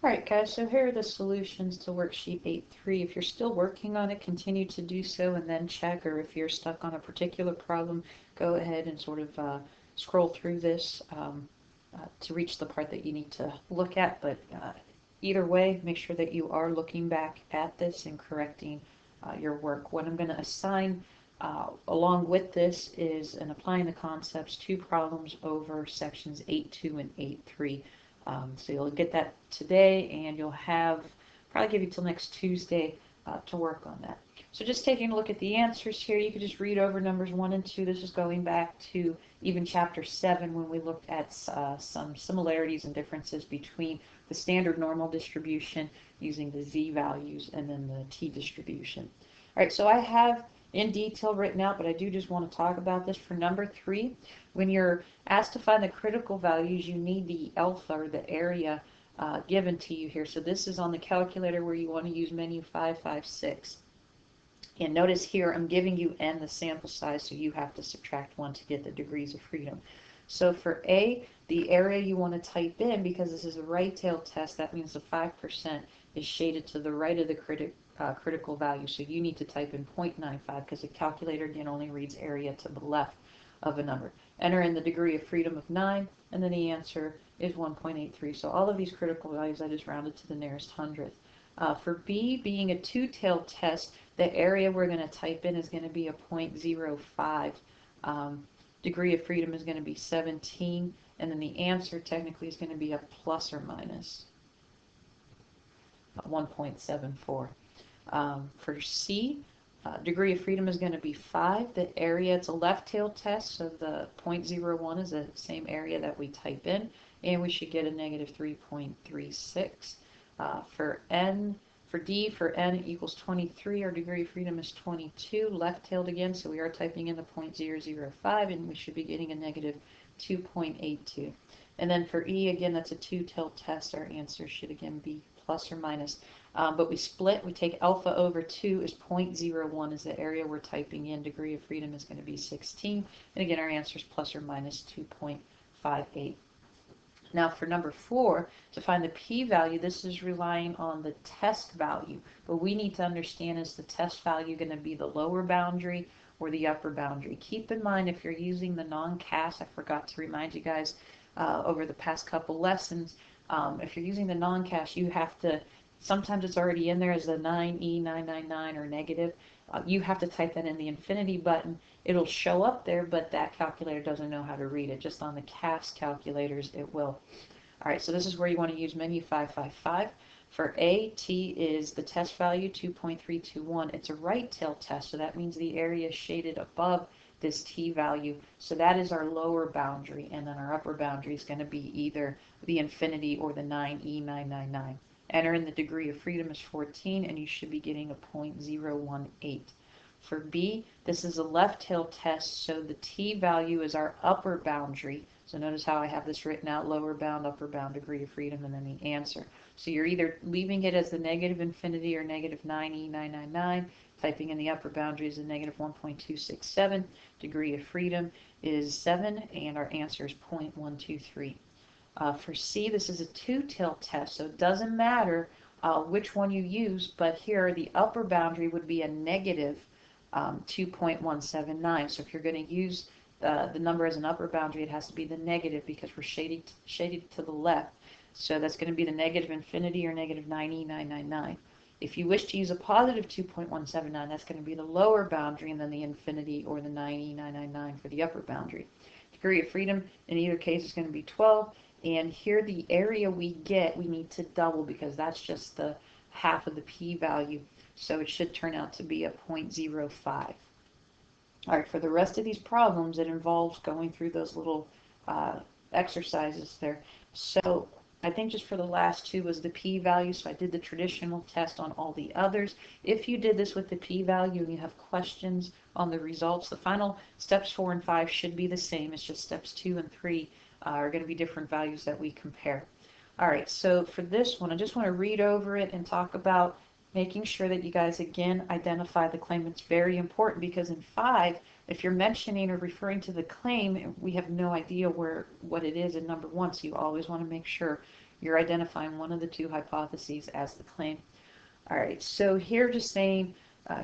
Alright guys, so here are the solutions to worksheet 8.3. If you're still working on it, continue to do so and then check, or if you're stuck on a particular problem, go ahead and sort of scroll through this to reach the part that you need to look at. But either way, make sure that you are looking back at this and correcting your work. What I'm going to assign along with this is an applying the concepts to problems over sections 8.2 and 8.3. So you'll get that today, and you'll have probably give you till next Tuesday to work on that. So just taking a look at the answers here, you can just read over numbers 1 and 2. This is going back to even chapter 7 when we looked at some similarities and differences between the standard normal distribution using the z values and then the t distribution. All right, so I have in detail written out, but I do just want to talk about this for number 3. When you're asked to find the critical values, you need the alpha, or the area, given to you here. So this is on the calculator where you want to use menu 556. And notice here I'm giving you n, the sample size, so you have to subtract 1 to get the degrees of freedom. So for A, the area you want to type in, because this is a right tail test, that means the 5% is shaded to the right of the critical value. So you need to type in 0.95 because the calculator again only reads area to the left of a number. Enter in the degree of freedom of 9, and then the answer is 1.83. So all of these critical values I just rounded to the nearest hundredth. For B, being a two-tailed test, the area we're going to type in is going to be a 0.05. Degree of freedom is going to be 17, and then the answer technically is going to be a plus or minus 1.74. For C, degree of freedom is going to be 5. The area, it's a left-tailed test, so the 0.01 is the same area that we type in, and we should get a negative 3.36. For D, for n equals 23, our degree of freedom is 22, left-tailed again, so we are typing in the 0.005, and we should be getting a negative 2.82. And then for E, again, that's a two-tailed test. Our answer should again be plus or minus. But we split, we take alpha over 2 is 0.01 is the area we're typing in. Degree of freedom is going to be 16. And again, our answer is plus or minus 2.58. Now for number 4, to find the p-value, this is relying on the test value. But we need to understand, is the test value going to be the lower boundary or the upper boundary? Keep in mind, if you're using the non-CAS, I forgot to remind you guys over the past couple lessons, if you're using the non-CAS, you have to, sometimes it's already in there as a 9E999 or negative. You have to type that in the infinity button. It'll show up there, but that calculator doesn't know how to read it. Just on the CAS calculators, it will. All right, so this is where you want to use menu 555. For A, T is the test value, 2.321. It's a right tail test, so that means the area is shaded above this T value. So that is our lower boundary, and then our upper boundary is going to be either the infinity or the 9E999. Enter in the degree of freedom is 14, and you should be getting a 0.018. For B, this is a left tail test, so the T value is our upper boundary. So notice how I have this written out, lower bound, upper bound, degree of freedom, and then the answer. So you're either leaving it as the negative infinity or negative 9E999, typing in the upper boundary is a negative 1.267, degree of freedom is 7, and our answer is 0.123. For C, this is a two-tailed test, so it doesn't matter which one you use, but here the upper boundary would be a negative 2.179. So if you're going to use the number as an upper boundary, it has to be the negative because we're shaded to the left. So that's going to be the negative infinity or negative 9E999. If you wish to use a positive 2.179, that's going to be the lower boundary, and then the infinity or the 9E999 for the upper boundary. Degree of freedom in either case is going to be 12. And here the area we get, we need to double because that's just the half of the p-value. So it should turn out to be a 0.05. All right, for the rest of these problems, it involves going through those little exercises there. So I think just for the last two was the p-value, so I did the traditional test on all the others. If you did this with the p-value and you have questions on the results, the final steps 4 and 5 should be the same. It's just steps 2 and 3 are going to be different values that we compare. All right, so for this one, I just want to read over it and talk about making sure that you guys, again, identify the claim. It's very important because in 5, if you're mentioning or referring to the claim, we have no idea what it is in number 1, so you always want to make sure You're identifying one of the two hypotheses as the claim. All right, so here just saying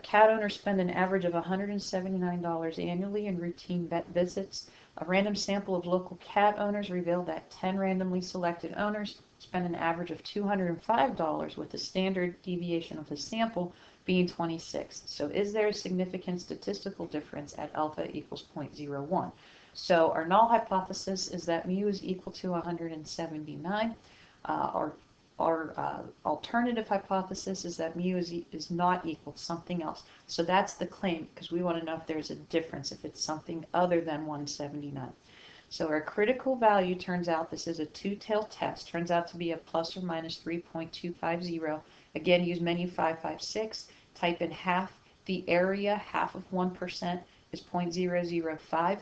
cat owners spend an average of $179 annually in routine vet visits. A random sample of local cat owners revealed that 10 randomly selected owners spend an average of $205, with the standard deviation of the sample being 26. So is there a significant statistical difference at alpha equals 0.01? So our null hypothesis is that mu is equal to 179. Our alternative hypothesis is that mu is not equal to something else. So that's the claim, because we want to know if there's a difference, if it's something other than 179. So our critical value, turns out this is a two-tailed test, turns out to be a plus or minus 3.250. Again, use menu 556, type in half the area, half of 1% is 0.005.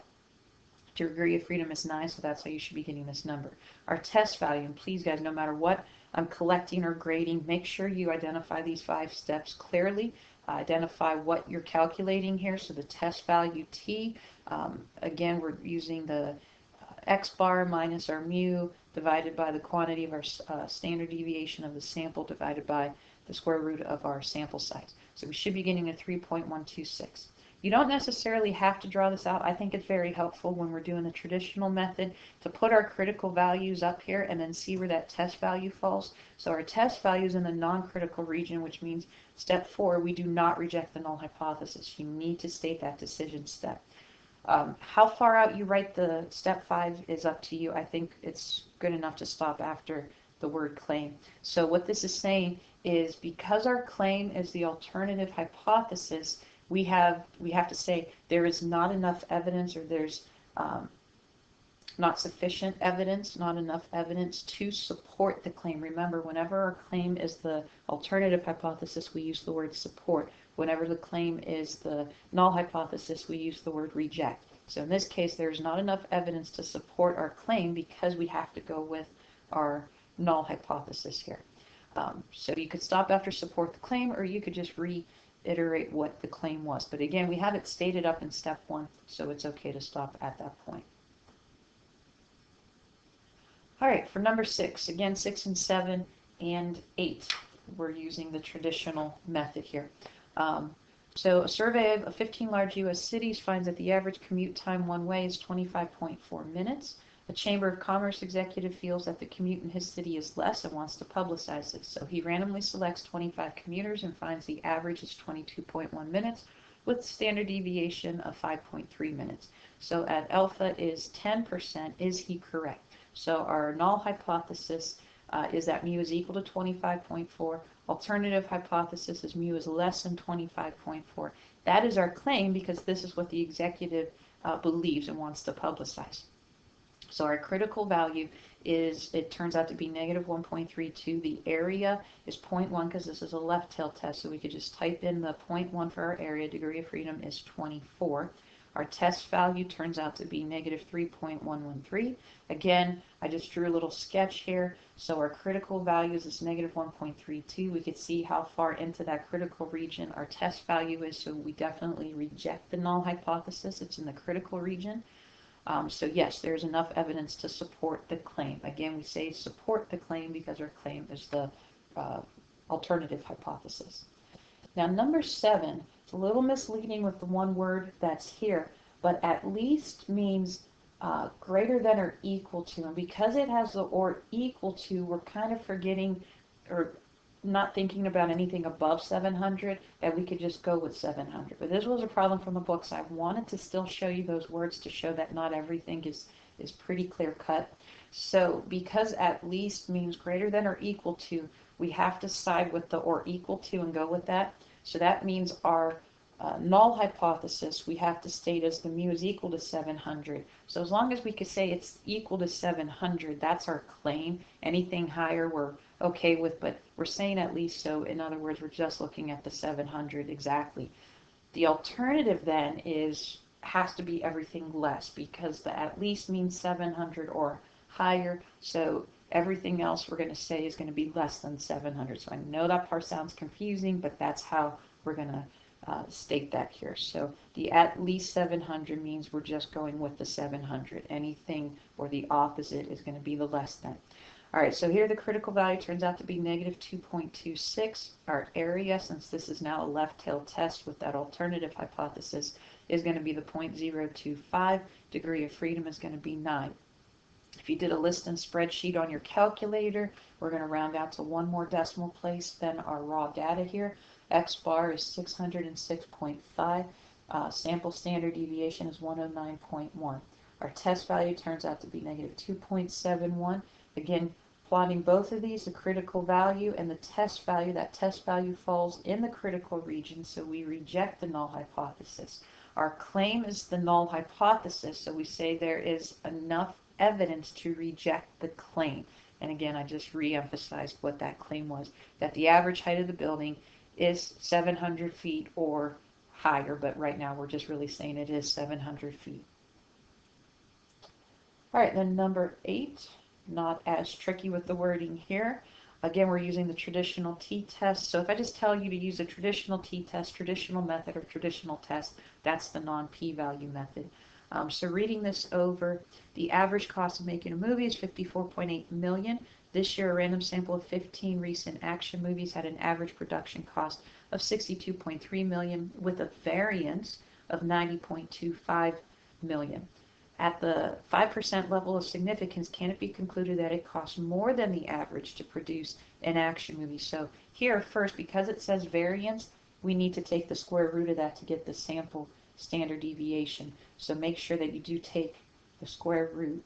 Degree of freedom is 9, so that's how you should be getting this number. Our test value, and please guys, no matter what I'm collecting or grading, make sure you identify these 5 steps clearly. Identify what you're calculating here. So the test value t, again, we're using the x bar minus our mu divided by the quantity of our standard deviation of the sample divided by the square root of our sample size. So we should be getting a 3.126. You don't necessarily have to draw this out. I think it's very helpful when we're doing the traditional method to put our critical values up here and then see where that test value falls. So our test value is in the non-critical region, which means step 4, we do not reject the null hypothesis. You need to state that decision step. How far out you write the step 5 is up to you. I think it's good enough to stop after the word claim. So what this is saying is, because our claim is the alternative hypothesis, we have to say there is not enough evidence, or there's not sufficient evidence, not enough evidence to support the claim. Remember, whenever our claim is the alternative hypothesis, we use the word support. Whenever the claim is the null hypothesis, we use the word reject. So in this case, there's not enough evidence to support our claim because we have to go with our null hypothesis here. So you could stop after support the claim, or you could just reiterate what the claim was. But again, we have it stated up in step 1, so it's okay to stop at that point. All right, for number 6, again, 6 and 7 and 8, we're using the traditional method here. So a survey of 15 large U.S. cities finds that the average commute time one way is 25.4 minutes. A Chamber of Commerce executive feels that the commute in his city is less and wants to publicize this. So he randomly selects 25 commuters and finds the average is 22.1 minutes with standard deviation of 5.3 minutes. So at alpha is 10%. Is he correct? So our null hypothesis is that mu is equal to 25.4. Alternative hypothesis is mu is less than 25.4. That is our claim because this is what the executive believes and wants to publicize. So our critical value is, it turns out to be negative 1.32. The area is 0.1 because this is a left tail test, so we could just type in the 0.1 for our area. Degree of freedom is 24. Our test value turns out to be negative 3.113. Again, I just drew a little sketch here. So our critical values is negative 1.32. We could see how far into that critical region our test value is, so we definitely reject the null hypothesis. It's in the critical region. So yes, there's enough evidence to support the claim. Again, we say support the claim because our claim is the alternative hypothesis. Now number 7, it's a little misleading with the one word that's here, but at least means greater than or equal to. And because it has the or equal to, we're kind of forgetting or not thinking about anything above 700, that we could just go with 700. But this was a problem from the books. I wanted to still show you those words to show that not everything is pretty clear cut. So because at least means greater than or equal to, we have to side with the or equal to and go with that. So that means our null hypothesis we have to state as the mu is equal to 700. So as long as we could say it's equal to 700, that's our claim. Anything higher we're okay with, but we're saying at least, so in other words, we're just looking at the 700 exactly. The alternative then has to be everything less, because the at least means 700 or higher, so everything else we're going to say is going to be less than 700. So I know that part sounds confusing, but that's how we're going to state that here. So the at least 700 means we're just going with the 700. Anything or the opposite is going to be the less than. All right, so here the critical value turns out to be negative 2.26. Our area, since this is now a left-tailed test with that alternative hypothesis, is going to be the 0.025. Degree of freedom is going to be 9. If you did a list and spreadsheet on your calculator, we're going to round out to one more decimal place than our raw data here. X bar is 606.5. Sample standard deviation is 109.1. Our test value turns out to be negative 2.71. Again, plotting both of these, the critical value and the test value, that test value falls in the critical region, so we reject the null hypothesis. Our claim is the null hypothesis, so we say there is enough evidence to reject the claim. And again, I just re-emphasized what that claim was, that the average height of the building is 700 feet or higher, but right now we're just really saying it is 700 feet. All right, then number 8, not as tricky with the wording here. Again, we're using the traditional t-test. So if I just tell you to use a traditional t-test, traditional method, or traditional test, that's the non-p-value method. So reading this over, the average cost of making a movie is $54.8 million. This year, a random sample of 15 recent action movies had an average production cost of $62.3 million with a variance of $90.25 million. At the 5% level of significance, can it be concluded that it costs more than the average to produce an action movie? So here, first, because it says variance, we need to take the square root of that to get the sample standard deviation. So make sure that you do take the square root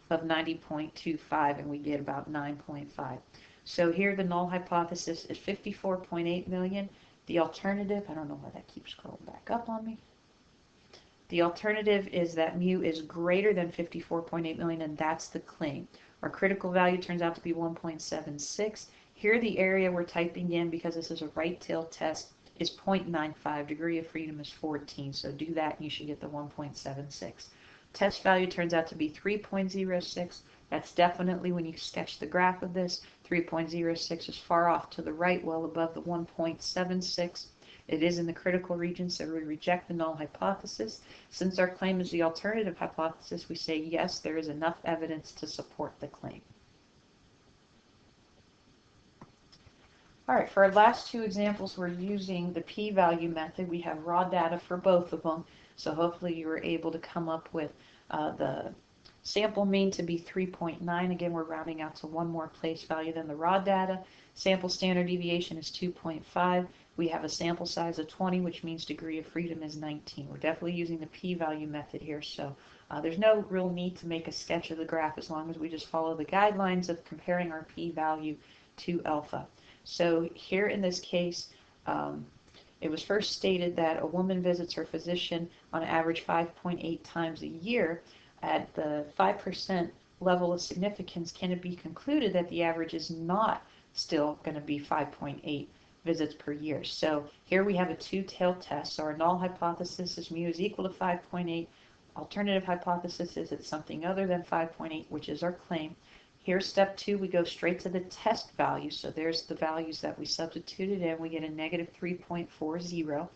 of 90.25 and we get about 9.5. So here the null hypothesis is 54.8 million. The alternative, I don't know why that keeps scrolling back up on me. The alternative is that mu is greater than 54.8 million, and that's the claim. Our critical value turns out to be 1.76. Here the area we're typing in, because this is a right-tailed test, is 0.95. Degree of freedom is 14, so do that and you should get the 1.76. Test value turns out to be 3.06. That's definitely, when you sketch the graph of this, 3.06 is far off to the right, well above the 1.76. It is in the critical region, so we reject the null hypothesis. Since our claim is the alternative hypothesis, we say yes, there is enough evidence to support the claim. All right, for our last two examples, we're using the p-value method. We have raw data for both of them, so hopefully you were able to come up with the sample mean to be 3.9. Again, we're rounding out to one more place value than the raw data. Sample standard deviation is 2.5. We have a sample size of 20, which means degree of freedom is 19. We're definitely using the p-value method here, so there's no real need to make a sketch of the graph as long as we just follow the guidelines of comparing our p-value to alpha. So here in this case, it was first stated that a woman visits her physician on average 5.8 times a year. At the 5% level of significance, can it be concluded that the average is not still going to be 5.8 visits per year? So here we have a two-tailed test. So our null hypothesis is mu is equal to 5.8. Alternative hypothesis is it's something other than 5.8, which is our claim. Here's step 2. We go straight to the test value. So there's the values that we substituted in. We get a negative 3.40.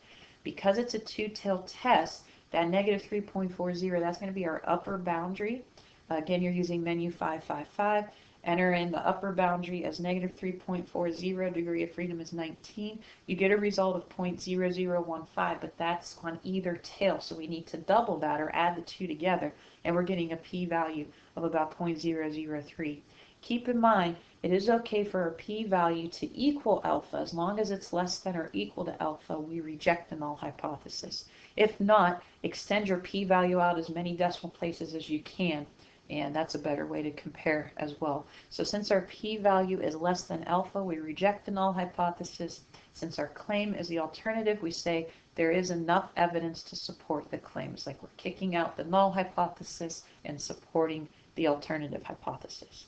Because it's a two-tailed test, that negative 3.40, that's going to be our upper boundary. Again, you're using menu 555. Enter in the upper boundary as negative 3.40. Degree of freedom is 19. You get a result of 0.0015, but that's on either tail, so we need to double that or add the two together, and we're getting a p-value of about 0.003. Keep in mind, it is okay for a p-value to equal alpha. As long as it's less than or equal to alpha, we reject the null hypothesis. If not, extend your p-value out as many decimal places as you can, and that's a better way to compare as well. So since our p-value is less than alpha, we reject the null hypothesis. Since our claim is the alternative, we say there is enough evidence to support the claims, like we're kicking out the null hypothesis and supporting the alternative hypothesis.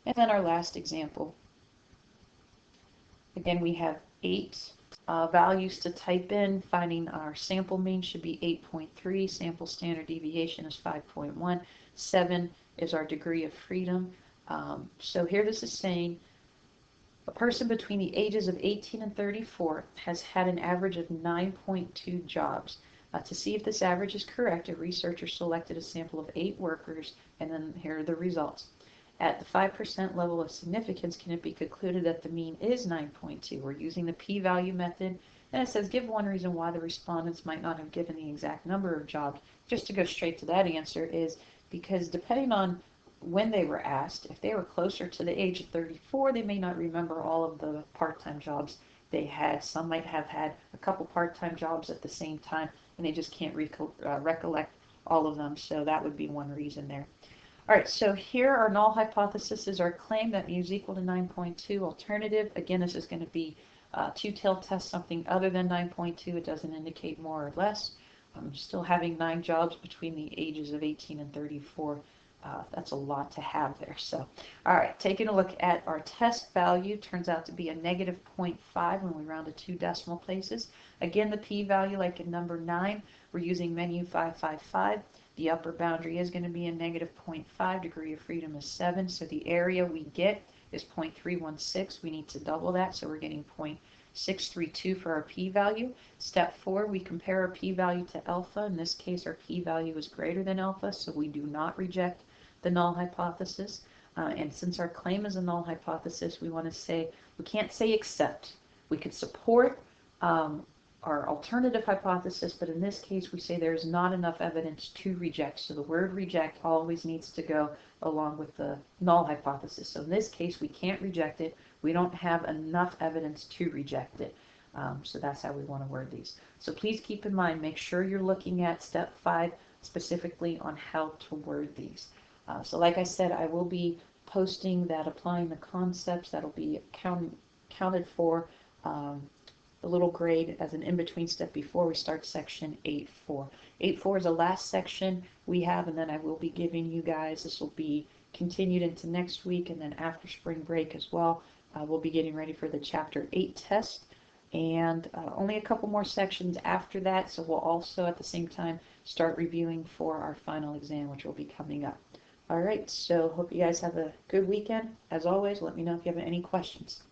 And then our last example. Again, we have 8 values to type in. Finding our sample mean should be 8.3. Sample standard deviation is 5.1. 7 is our degree of freedom. So here this is saying a person between the ages of 18 and 34 has had an average of 9.2 jobs. To see if this average is correct, a researcher selected a sample of 8 workers, and then here are the results. At the 5% level of significance, can it be concluded that the mean is 9.2? We're using the p-value method, and it says give one reason why the respondents might not have given the exact number of jobs. Just to go straight to that answer is because depending on when they were asked, if they were closer to the age of 34, they may not remember all of the part-time jobs they had. Some might have had a couple part-time jobs at the same time, and they just can't recollect all of them, so that would be one reason there. All right, so here our null hypothesis is our claim that mu is equal to 9.2. Alternative, again, this is going to be two-tailed test something other than 9.2. It doesn't indicate more or less. Still having 9 jobs between the ages of 18 and 34. That's a lot to have there. So, all right, taking a look at our test value, turns out to be a negative 0.5 when we round to 2 decimal places. Again, the p-value, like in number 9, we're using menu 555. The upper boundary is going to be a negative 0.5. Degree of freedom is 7. So the area we get is 0.316. We need to double that, so we're getting 0.632 for our p-value. Step 4, we compare our p-value to alpha. In this case, our p-value is greater than alpha, so we do not reject the null hypothesis. And since our claim is a null hypothesis, we want to say, we can't say except. We could support our alternative hypothesis, but in this case we say there's not enough evidence to reject. So the word reject always needs to go along with the null hypothesis. So in this case we can't reject it. We don't have enough evidence to reject it. So that's how we want to word these. So please keep in mind, make sure you're looking at step 5 specifically on how to word these. So like I said, I will be posting that applying the concepts that'll be counted for the little grade as an in-between step before we start section 8.4. 8.4 is the last section we have, and then I will be giving you guys, this will be continued into next week, and then after spring break as well, we'll be getting ready for the chapter 8 test, and only a couple more sections after that, so we'll also at the same time start reviewing for our final exam, which will be coming up. Alright, so hope you guys have a good weekend. As always, let me know if you have any questions.